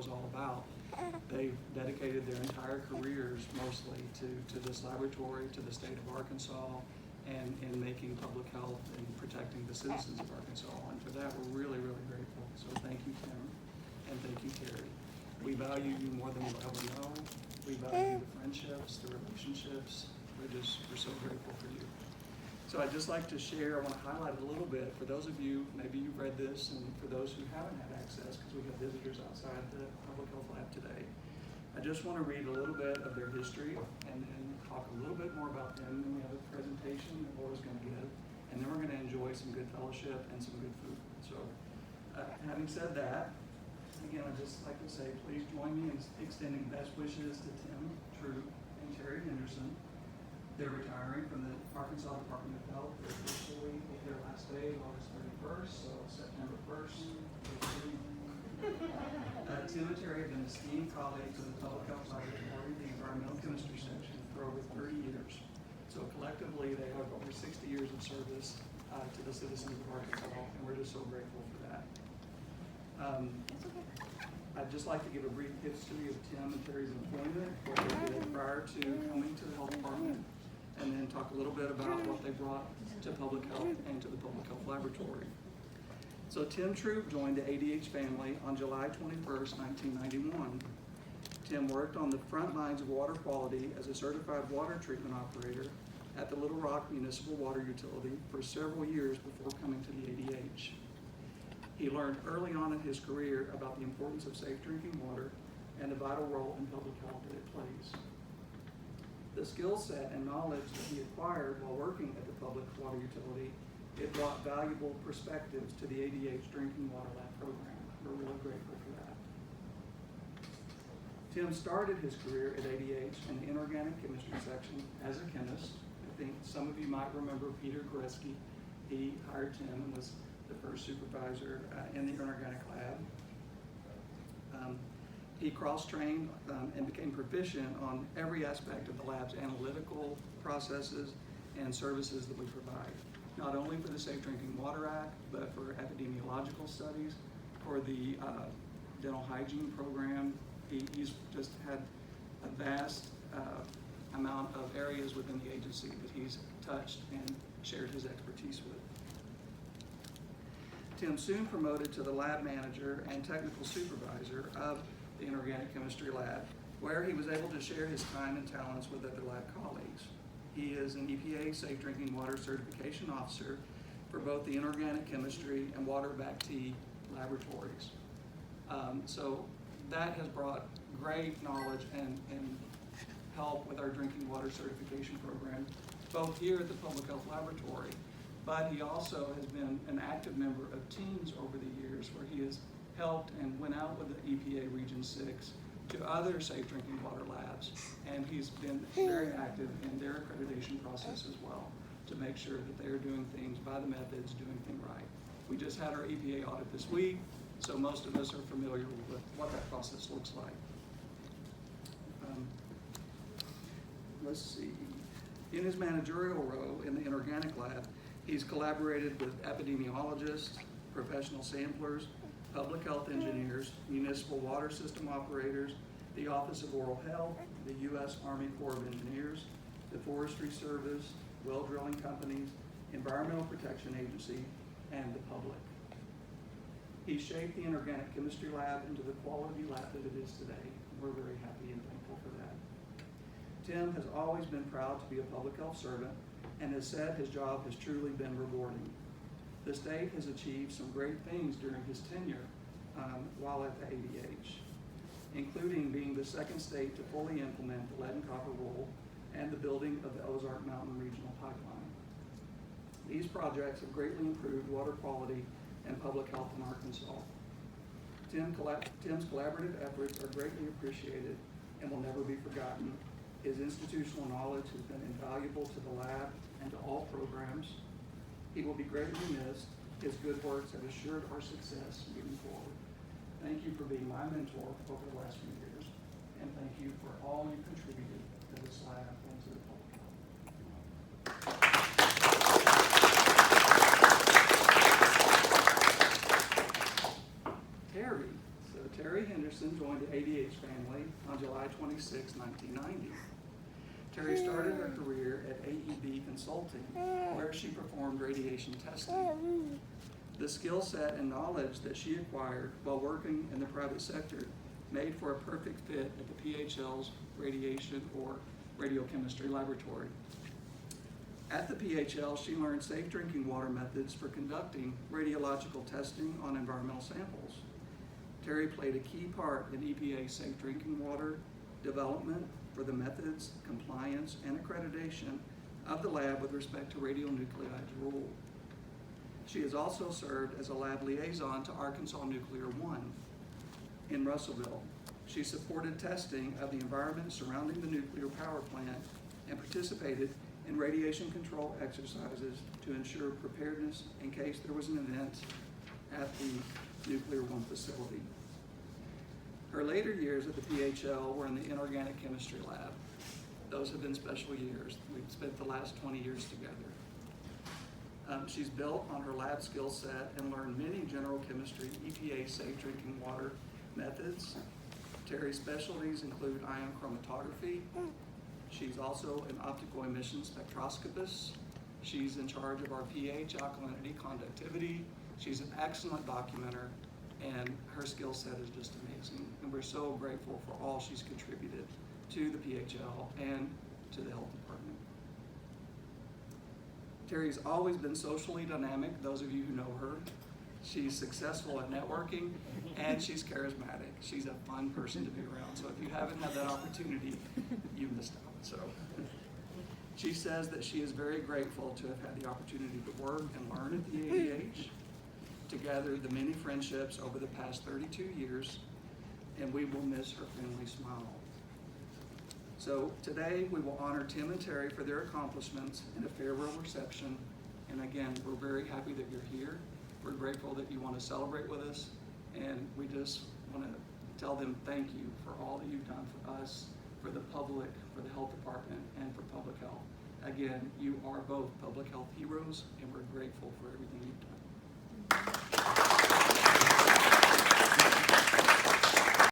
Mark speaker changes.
Speaker 1: is all about. They've dedicated their entire careers mostly to this laboratory, to the state of Arkansas, and in making public health and protecting the citizens of Arkansas. And for that, we're really, really grateful. So thank you, Tim, and thank you, Terri. We value you more than we'll ever know. We value the friendships, the relationships. We're so grateful for you. So I'd just like to share, I want to highlight a little bit for those of you, maybe you've read this, and for those who haven't had access, because we have visitors outside the public health lab today. I just want to read a little bit of their history and talk a little bit more about them. Then we have a presentation that Laura's going to give, and then we're going to enjoy some good fellowship and some good food. So having said that, again, I'd just like to say, please join me in extending best wishes to Tim, True, and Terri Henderson. They're retiring from the Arkansas Department of Health. They're officially their last day, August 31st, so September 1st. Tim and Terri have been esteemed colleagues of the Public Health Laboratory, the Environmental Chemistry section, for over 30 years. So collectively, they have over 60 years of service to the citizens of Arkansas, and we're just so grateful for that. I'd just like to give a brief history of Tim and Terry's employment, what they did prior to coming to the health department, and then talk a little bit about what they brought to public health and to the public health laboratory. So Tim Troop joined the ADH family on July 21st, 1991. Tim worked on the front lines of water quality as a certified water treatment operator at the Little Rock Municipal Water Utility for several years before coming to the ADH. He learned early on in his career about the importance of safe drinking water and the vital role in public health that it plays. The skill set and knowledge that he acquired while working at the public water utility, it brought valuable perspectives to the ADH Drinking Water Lab program. We're really grateful for that. Tim started his career at ADH in the inorganic chemistry section as a chemist. I think some of you might remember Peter Goreski. He hired Tim and was the first supervisor in the inorganic lab. He cross-trained and became proficient on every aspect of the lab's analytical processes and services that we provide, not only for the Safe Drinking Water Act, but for epidemiological studies, for the dental hygiene program. He's just had a vast amount of areas within the agency that he's touched and shared his expertise with. Tim soon promoted to the lab manager and technical supervisor of the inorganic chemistry lab, where he was able to share his time and talents with other lab colleagues. He is an EPA Safe Drinking Water Certification Officer for both the inorganic chemistry and water vac-T laboratories. So that has brought great knowledge and help with our drinking water certification program, both here at the Public Health Laboratory, but he also has been an active member of teams over the years where he has helped and went out with the EPA Region 6 to other safe drinking water labs, and he's been very active in their accreditation process as well to make sure that they are doing things by the methods, doing things right. We just had our EPA audit this week, so most of us are familiar with what that process looks like. Let's see. In his managerial role in the inorganic lab, he's collaborated with epidemiologists, professional samplers, public health engineers, municipal water system operators, the Office of Oral Health, the U.S. Army Corps of Engineers, the Forestry Service, well drilling companies, Environmental Protection Agency, and the public. He shaped the inorganic chemistry lab into the quality lab that it is today. We're very happy and thankful for that. Tim has always been proud to be a public health servant and has said his job has truly been rewarding. The state has achieved some great things during his tenure while at the ADH, including being the second state to fully implement the lead and copper rule and the building of the Ozark Mountain Regional Pipeline. These projects have greatly improved water quality and public health in Arkansas. Tim's collaborative efforts are greatly appreciated and will never be forgotten. His institutional knowledge has been invaluable to the lab and to all programs. He will be greatly missed. His good works have assured our success moving forward. Thank you for being my mentor over the last few years, and thank you for all you contributed to this lab and to the public health. Terri. So Terri Henderson joined the ADH family on July 26, 1990. Terri started her career at AEB Consulting, where she performed radiation testing. The skill set and knowledge that she acquired while working in the private sector made for a perfect fit at the PHL's radiation or radiochemistry laboratory. At the PHL, she learned safe drinking water methods for conducting radiological testing on environmental samples. Terri played a key part in EPA's safe drinking water development for the methods, compliance, and accreditation of the lab with respect to radionuclides rule. She has also served as a lab liaison to Arkansas Nuclear One in Russellville. She supported testing of the environment surrounding the nuclear power plant and participated in radiation control exercises to ensure preparedness in case there was an event at the Nuclear One facility. Her later years at the PHL were in the inorganic chemistry lab. Those have been special years. We've spent the last 20 years together. She's built on her lab skill set and learned many general chemistry, EPA safe drinking water methods. Terri's specialties include ion chromatography. She's also an optical emission spectroscopist. She's in charge of our pH, alkalinity, conductivity. She's an excellent documenter, and her skill set is just amazing. And we're so grateful for all she's contributed to the PHL and to the health department. Terri's always been socially dynamic, those of you who know her. She's successful at networking, and she's charismatic. She's a fun person to be around. So if you haven't had that opportunity, you missed out. So she says that she is very grateful to have had the opportunity to work and learn at the ADH, to gather the many friendships over the past 32 years, and we will miss her friendly smile. So today we will honor Tim and Terri for their accomplishments in a farewell reception. And again, we're very happy that you're here. We're grateful that you want to celebrate with us, and we just want to tell them thank you for all that you've done for us, for the public, for the health department, and for public health. Again, you are both public health heroes, and we're grateful for everything you've done.